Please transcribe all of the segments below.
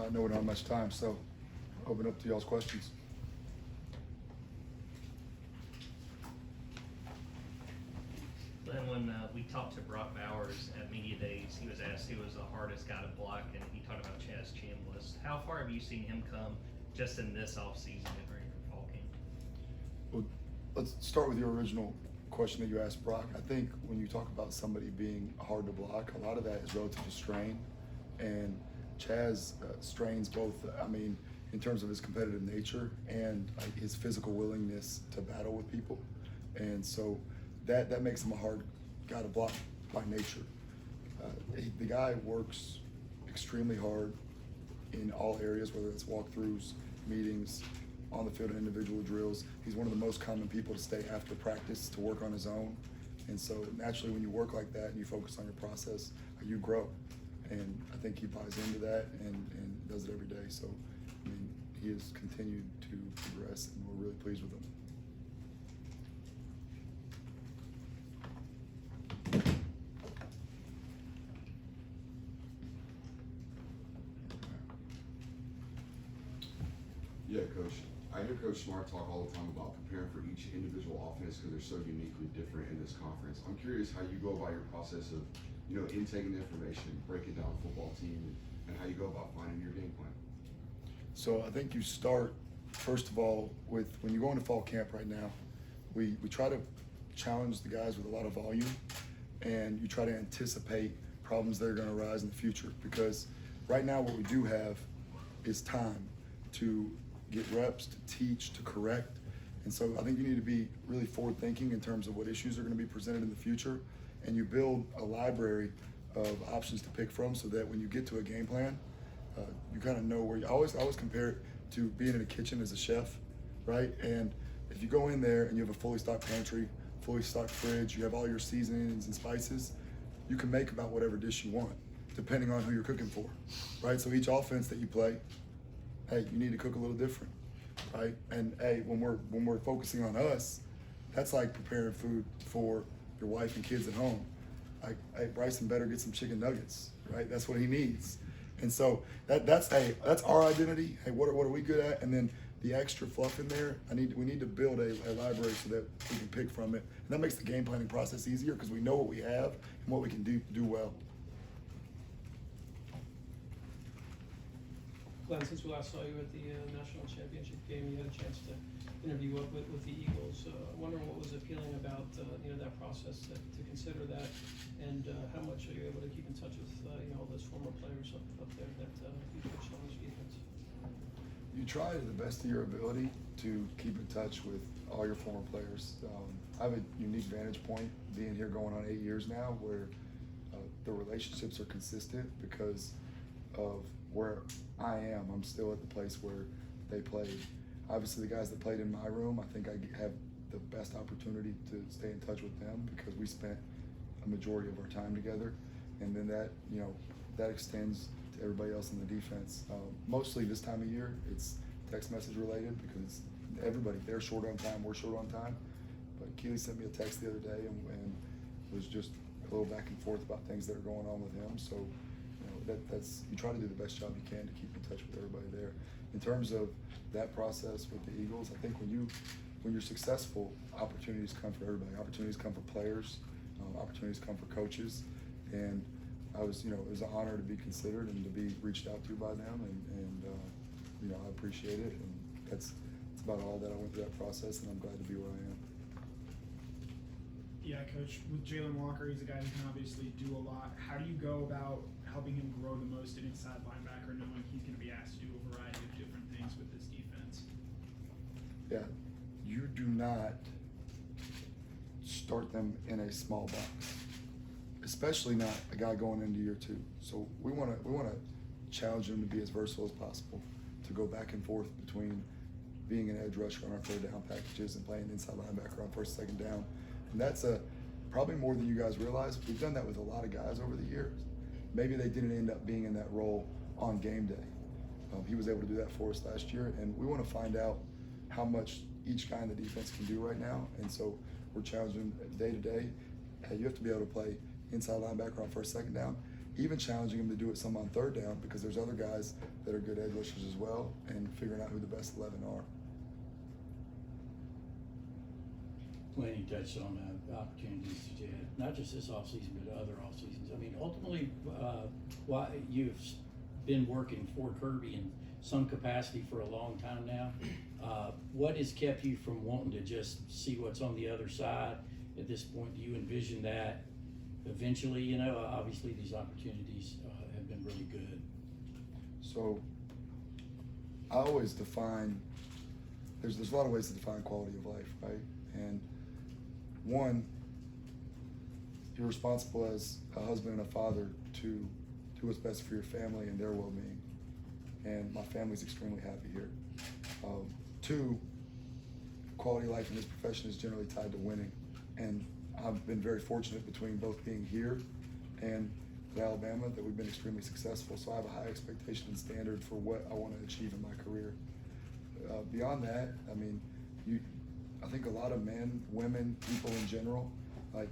I know we don't have much time, so open up to y'all's questions. Glenn, when we talked to Brock Bowers at Media Days, he was asked who was the hardest guy to block, and he talked about Chaz Chambliss. How far have you seen him come just in this offseason and ready for fall camp? Well, let's start with your original question that you asked Brock. I think when you talk about somebody being hard to block, a lot of that is relative to strain, and Chaz strains both, in terms of his competitive nature and his physical willingness to battle with people. And so that makes him a hard guy to block by nature. The guy works extremely hard in all areas, whether it's walkthroughs, meetings, on the field and individual drills. He's one of the most common people to stay after practice to work on his own. And so naturally when you work like that and you focus on your process, you grow. And I think he buys into that and does it every day. So, he has continued to progress, and we're really pleased with him. Yeah, Coach. I hear Coach Smart talk all the time about preparing for each individual offense because they're so uniquely different in this conference. I'm curious how you go about your process of, intaking the information, breaking down a football team, and how you go about finding your game plan. So I think you start, first of all, with when you go into fall camp right now, we try to challenge the guys with a lot of volume, and you try to anticipate problems that are going to arise in the future, because right now what we do have is time to get reps, to teach, to correct. And so I think you need to be really forward thinking in terms of what issues are going to be presented in the future, and you build a library of options to pick from so that when you get to a game plan, you kind of know where I always compare it to being in a kitchen as a chef, right? And if you go in there and you have a fully stocked pantry, fully stocked fridge, you have all your seasonings and spices, you can make about whatever dish you want, depending on who you're cooking for, right? So each offense that you play, hey, you need to cook a little different, right? And hey, when we're focusing on us, that's like preparing food for your wife and kids at home. Like, hey, Bryson better get some chicken nuggets, right? That's what he needs. And so that's our identity. Hey, what are we good at? And then the extra fluff in there, we need to build a library so that we can pick from it. And that makes the game planning process easier because we know what we have and what we can do well. Glenn, since we last saw you at the national championship game, you had a chance to interview up with the Eagles. I'm wondering what was appealing about that process to consider that, and how much are you able to keep in touch with all those former players up there that you coached on this defense? You try to the best of your ability to keep in touch with all your former players. I have a unique vantage point being here going on 8 years now, where the relationships are consistent because of where I am. I'm still at the place where they played. Obviously, the guys that played in my room, I think I have the best opportunity to stay in touch with them because we spent a majority of our time together, and then that extends to everybody else in the defense. Mostly this time of year, it's text message related because they're short on time, we're short on time. But Keely sent me a text the other day and was just a little back and forth about things that are going on with him. So that's you try to do the best job you can to keep in touch with everybody there. In terms of that process with the Eagles, I think when you're successful, opportunities come for everybody. Opportunities come for players, opportunities come for coaches, and it was an honor to be considered and to be reached out to by them, and I appreciate it, and that's about all that I went through that process, and I'm glad to be where I am. Yeah, Coach, with Jalen Walker, he's a guy who can obviously do a lot. How do you go about helping him grow the most in inside linebacker, knowing he's going to be asked to do a variety of different things with this defense? Yeah, you do not start them in a small box, especially not a guy going into year 2. So we want to challenge him to be as versatile as possible, to go back and forth between being an edge rusher on our third down packages and playing inside linebacker on first, second down. And that's probably more than you guys realize. We've done that with a lot of guys over the years. Maybe they didn't end up being in that role on game day. He was able to do that for us last year, and we want to find out how much each guy in the defense can do right now. And so we're challenging day to day. Hey, you have to be able to play inside linebacker on first, second down, even challenging him to do it some on third down because there's other guys that are good edge rushers as well, and figuring out who the best 11 are. Glenn, you touched on the opportunities that you had, not just this offseason, but other off seasons. I mean, ultimately, why you've been working for Kirby in some capacity for a long time now. What has kept you from wanting to just see what's on the other side at this point? Do you envision that eventually? You know, obviously these opportunities have been really good. So I always define, there's a lot of ways to define quality of life, right? And one, you're responsible as a husband and a father to do what's best for your family and their well-being. And my family's extremely happy here. Two, quality of life in this profession is generally tied to winning. And I've been very fortunate between both being here and at Alabama that we've been extremely successful. So I have a high expectation and standard for what I want to achieve in my career. Beyond that, I mean, I think a lot of men, women, people in general, like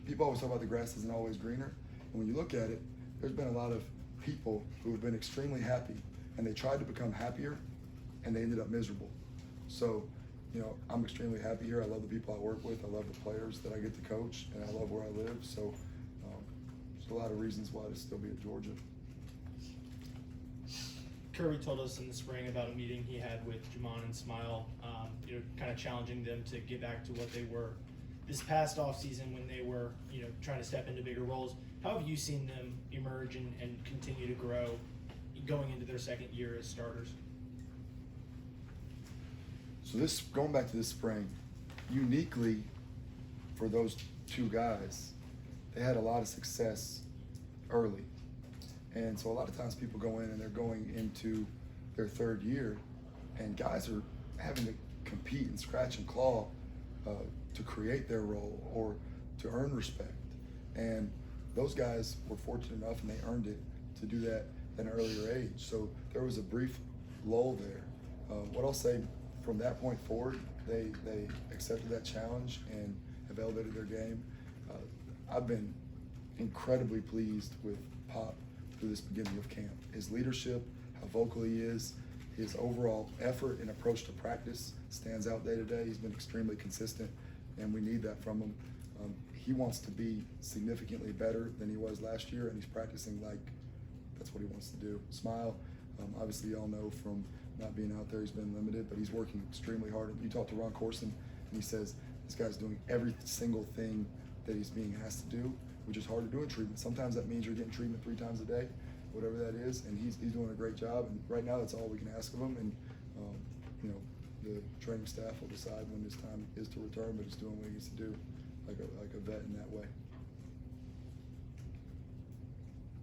people always talk about the grass isn't always greener. And when you look at it, there's been a lot of people who have been extremely happy and they tried to become happier and they ended up miserable. So, you know, I'm extremely happy here. I love the people I work with. I love the players that I get to coach, and I love where I live. So there's a lot of reasons why to still be at Georgia. Kirby told us in the spring about a meeting he had with Schumann and Smile, kind of challenging them to get back to what they were this past offseason when they were, trying to step into bigger roles. How have you seen them emerge and continue to grow going into their second year as starters? So going back to this spring, uniquely for those two guys, they had a lot of success early. And so a lot of times people go in and they're going into their third year and guys are having to compete and scratch and claw to create their role or to earn respect. And those guys were fortunate enough and they earned it to do that at an earlier age. So there was a brief lull there. What I'll say from that point forward, they accepted that challenge and have elevated their game. I've been incredibly pleased with Pop through this beginning of camp. His leadership, how vocal he is, his overall effort and approach to practice stands out day to day. He's been extremely consistent, and we need that from him. He wants to be significantly better than he was last year, and he's practicing like that's what he wants to do. Smile, obviously y'all know from not being out there, he's been limited, but he's working extremely hard. You talk to Ron Corson, and he says this guy's doing every single thing that he's being asked to do, which is hard to do in treatment. Sometimes that means you're getting treatment 3 times a day, whatever that is, and he's doing a great job. And right now, that's all we can ask of him. And the training staff will decide when his time is to return, but he's doing what he needs to do, like a vet in that way.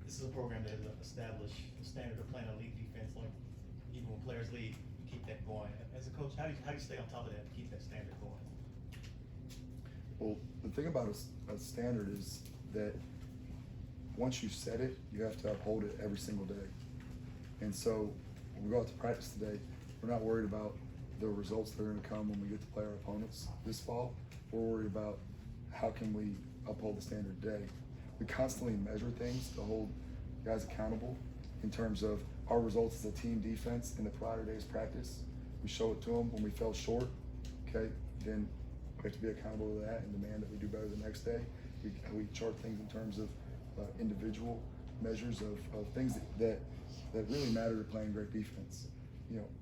This is a program that has established a standard of playing elite defense. Like even when players leave, you keep that going. As a coach, how do you stay on top of that and keep that standard going? Well, the thing about a standard is that once you set it, you have to uphold it every single day. And so when we go out to practice today, we're not worried about the results that are going to come when we get to play our opponents this fall. We're worried about how can we uphold the standard today. We constantly measure things to hold guys accountable in terms of our results as a team defense in the prior day's practice. We show it to them when we fell short, okay? Then we have to be accountable to that and demand that we do better the next day. We chart things in terms of individual measures of things that really matter to playing great defense.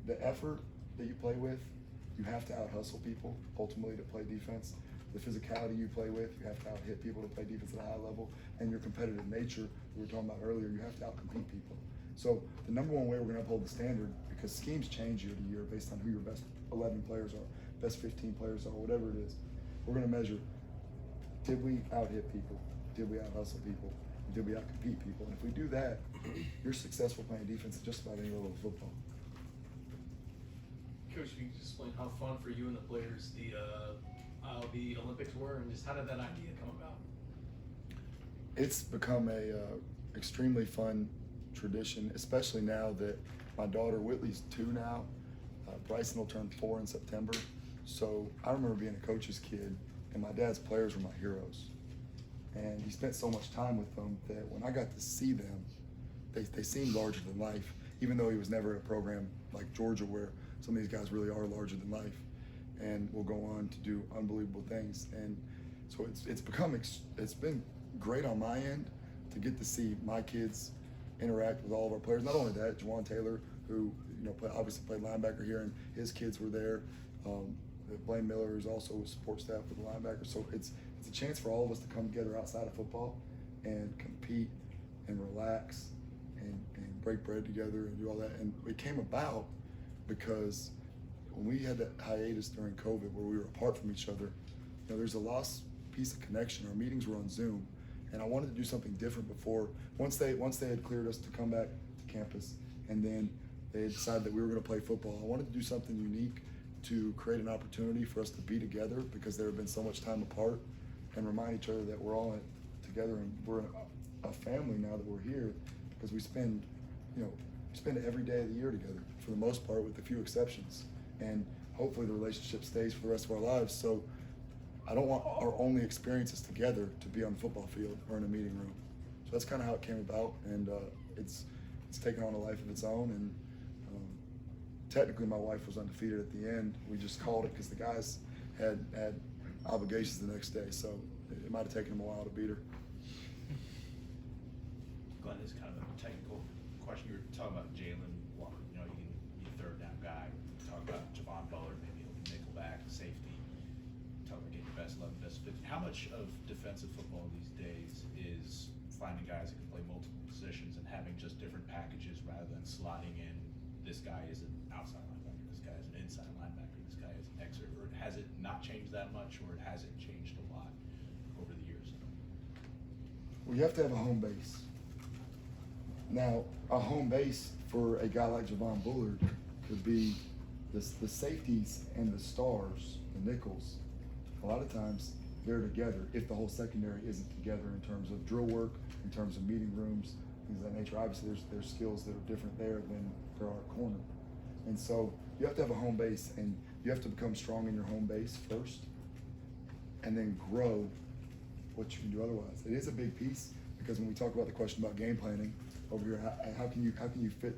The effort that you play with, you have to out-hustle people ultimately to play defense. The physicality you play with, you have to out-hit people to play defense at a high level. And your competitive nature, we were talking about earlier, you have to out-compete people. So the number one way we're going to uphold the standard, because schemes change year to year based on who your best 11 players are, best 15 players are, whatever it is, we're going to measure, did we out-hit people? Did we out-hustle people? Did we out-compete people? And if we do that, you're successful playing defense at just about any level of football. Coach, if you could just explain how fun for you and the players the ILB Olympics were, and just how did that idea come about? It's become a extremely fun tradition, especially now that my daughter Whitley's 2 now. Bryson will turn 4 in September. So I remember being a coach's kid, and my dad's players were my heroes. And he spent so much time with them that when I got to see them, they seemed larger than life, even though he was never in a program like Georgia where some of these guys really are larger than life and will go on to do unbelievable things. And so it's been great on my end to get to see my kids interact with all of our players. Not only that, Juwan Taylor, who obviously played linebacker here, and his kids were there. Blaine Miller is also a support staff with the linebacker. So it's a chance for all of us to come together outside of football and compete and relax and break bread together and do all that. And it came about because when we had that hiatus during COVID where we were apart from each other, there's a lost piece of connection. Our meetings were on Zoom, and I wanted to do something different before. Once they had cleared us to come back to campus, and then they had decided that we were going to play football, I wanted to do something unique to create an opportunity for us to be together because there had been so much time apart, and remind each other that we're all in it together and we're a family now that we're here, because we spend every day of the year together for the most part, with a few exceptions, and hopefully the relationship stays for the rest of our lives. So I don't want our only experiences together to be on the football field or in a meeting room. So that's kind of how it came about, and it's taken on a life of its own. And technically my wife was undefeated at the end. We just called it because the guys had obligations the next day, so it might have taken them a while to beat her. Glenn, this is kind of a technical question. You were talking about Jalen Walker. You can be a third down guy. Talk about Javon Bullard, maybe he'll be nickel back, safety. Talk about getting your best 11, best 50. How much of defensive football these days is finding guys that can play multiple positions and having just different packages rather than slotting in, this guy is an outside linebacker, this guy is an inside linebacker, this guy is an Xer? Or has it not changed that much, or has it changed a lot over the years? Well, you have to have a home base. Now, a home base for a guy like Javon Bullard could be the safeties and the stars, the nickels. A lot of times they're together if the whole secondary isn't together in terms of drill work, in terms of meeting rooms, things of that nature. Obviously, there's skills that are different there than there are at corner. And so you have to have a home base, and you have to become strong in your home base first, and then grow what you can do otherwise. It is a big piece, because when we talk about the question about game planning over here, how can you fit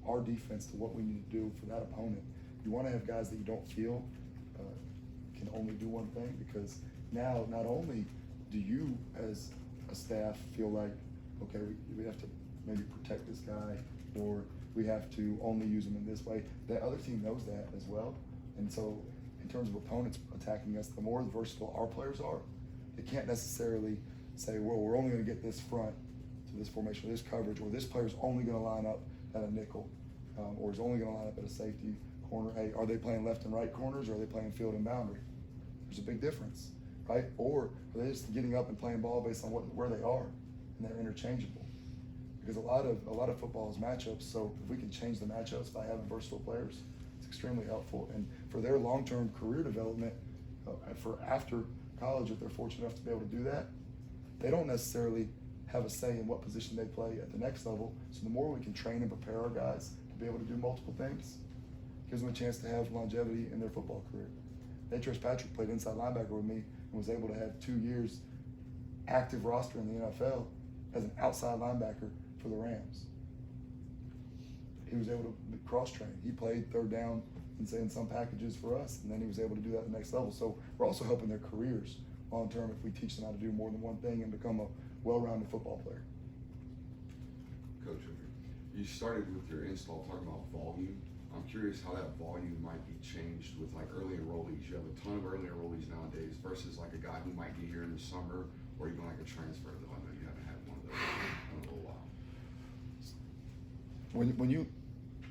our defense to what we need to do for that opponent? You want to have guys that you don't feel can only do one thing, because now not only do you as a staff feel like, okay, we have to maybe protect this guy, or we have to only use him in this way. That other team knows that as well. And so in terms of opponents attacking us, the more versatile our players are, they can't necessarily say, well, we're only going to get this front to this formation, or this coverage, or this player's only going to line up at a nickel, or is only going to line up at a safety corner. Hey, are they playing left and right corners, or are they playing field and boundary? There's a big difference, right? Or are they just getting up and playing ball based on where they are, and they're interchangeable? Because a lot of football is matchups. So if we can change the matchups by having versatile players, it's extremely helpful. And for their long-term career development, for after college, if they're fortunate enough to be able to do that, they don't necessarily have a say in what position they play at the next level. So the more we can train and prepare our guys to be able to do multiple things, gives them a chance to have longevity in their football career. Natrez Patrick played inside linebacker with me and was able to have 2 years active roster in the NFL as an outside linebacker for the Rams. He was able to cross-train. He played third down in some packages for us, and then he was able to do that at the next level. So we're also helping their careers long-term if we teach them how to do more than one thing and become a well-rounded football player. Coach, you started with your install talking about volume. I'm curious how that volume might be changed with like early enrollees. You have a ton of early enrollees nowadays versus like a guy who might get here in the summer, or even like a transfer, though I know you haven't had one of those in a little while.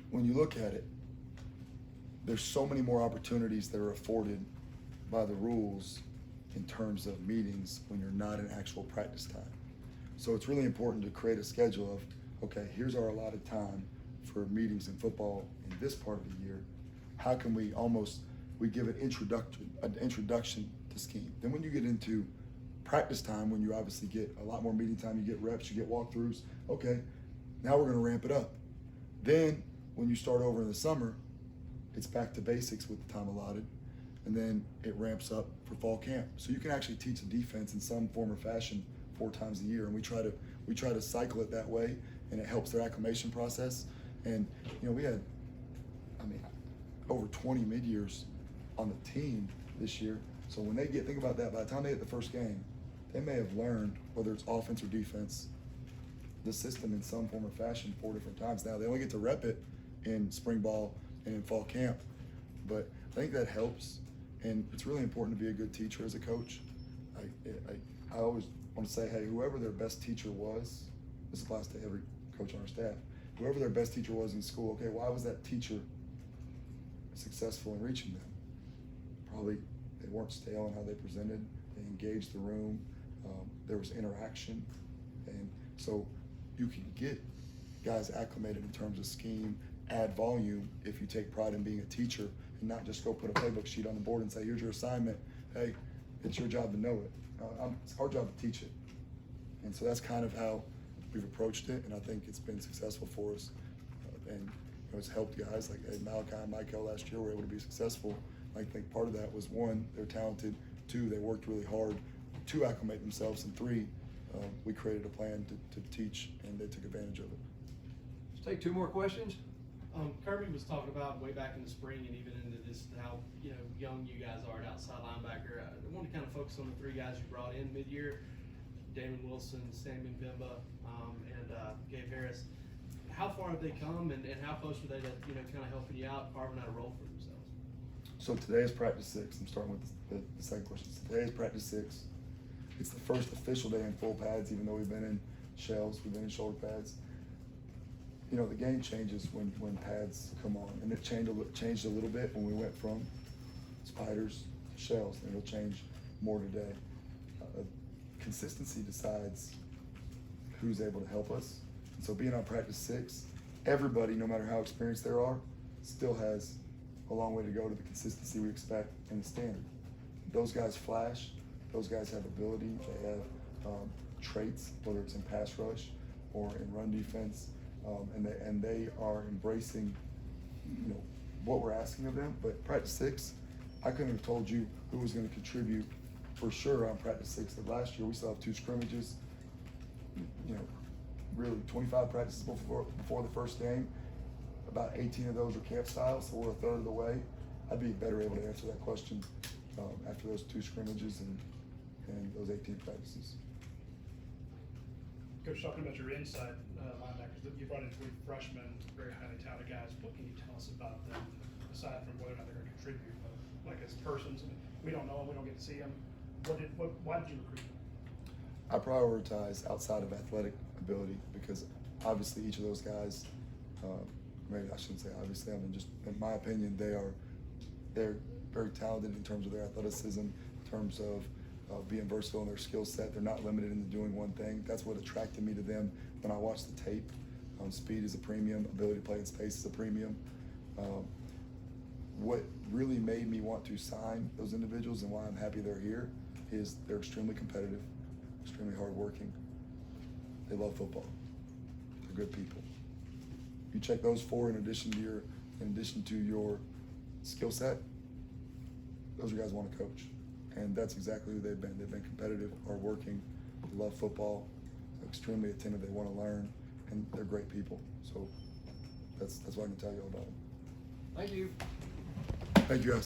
When you look at it, there's so many more opportunities that are afforded by the rules in terms of meetings when you're not in actual practice time. So it's really important to create a schedule of, okay, here's our allotted time for meetings in football in this part of the year. How can we give an introduction to scheme. Then when you get into practice time, when you obviously get a lot more meeting time, you get reps, you get walkthroughs, okay, now we're gonna ramp it up. Then when you start over in the summer, it's back to basics with the time allotted. and then it ramps up for fall camp. So you can actually teach a defense in some form or fashion 4 times a year, and we try to cycle it that way, and it helps their acclimation process. And we had, over 20 mid-years on the team this year. So when they think about that, by the time they hit the first game, they may have learned, whether it's offense or defense, the system in some form or fashion 4 different times. Now they only get to rep it in spring ball and in fall camp, but I think that helps, and it's really important to be a good teacher as a coach. I always want to say, hey, whoever their best teacher was, this applies to every coach on our staff, whoever their best teacher was in school, okay, why was that teacher successful in reaching them? Probably they weren't stale in how they presented, they engaged the room, there was interaction, and so you can get guys acclimated in terms of scheme, add volume if you take pride in being a teacher and not just go put a playbook sheet on the board and say, here's your assignment, hey, it's your job to know it. It's our job to teach it. And so that's kind of how we've approached it, and I think it's been successful for us. And it's helped guys like Malachi and Michael last year were able to be successful. I think part of that was 1, they're talented, 2, they worked really hard to acclimate themselves, and 3, we created a plan to teach, and they took advantage of it. Let's take 2 more questions. Kirby was talking about way back in the spring and even into this, how young you guys are at outside linebacker. I want to kind of focus on the 3 guys you brought in mid-year: Damon Wilson, Sammy Bimba, and Gabe Harris. How far have they come, and how close were they to kind of helping you out, carving out a role for themselves? So today is practice 6. I'm starting with the second question. Today is practice 6. It's the first official day in full pads, even though we've been in shells, we've been in shoulder pads. The game changes when pads come on, and it changed a little bit when we went from spiders to shells, and it'll change more today. Consistency decides who's able to help us. And so being on practice 6, everybody, no matter how experienced they are, still has a long way to go to the consistency we expect in the standard. Those guys flash, those guys have ability, they have traits, whether it's in pass rush or in run defense, and they are embracing what we're asking of them. But practice 6, I couldn't have told you who was going to contribute for sure on practice 6. Of last year, we still have 2 scrimmages, really 25 practices before the first game. About 18 of those are camp style, so we're a third of the way. I'd be better able to answer that question after those 2 scrimmages and those 18 practices. Coach, talking about your inside linebackers, you brought in 3 freshmen, very highly touted guys. What can you tell us about them, aside from whether or not they're going to contribute, like as persons? We don't know them, we don't get to see them. Why did you recruit them? I prioritize outside of athletic ability because obviously each of those guys, maybe I shouldn't say obviously, just in my opinion, they're very talented in terms of their athleticism, in terms of being versatile in their skill set. They're not limited into doing one thing. That's what attracted me to them when I watched the tape. Speed is a premium, ability to play in space is a premium. What really made me want to sign those individuals and why I'm happy they're here is they're extremely competitive, extremely hardworking. They love football. They're good people. You check those 4 in addition to your skill set, those are guys who want to coach. And that's exactly who they've been. They've been competitive, hardworking, they love football, extremely attentive, they want to learn, and they're great people. So that's what I can tell you all about them. Thank you. Thank you guys.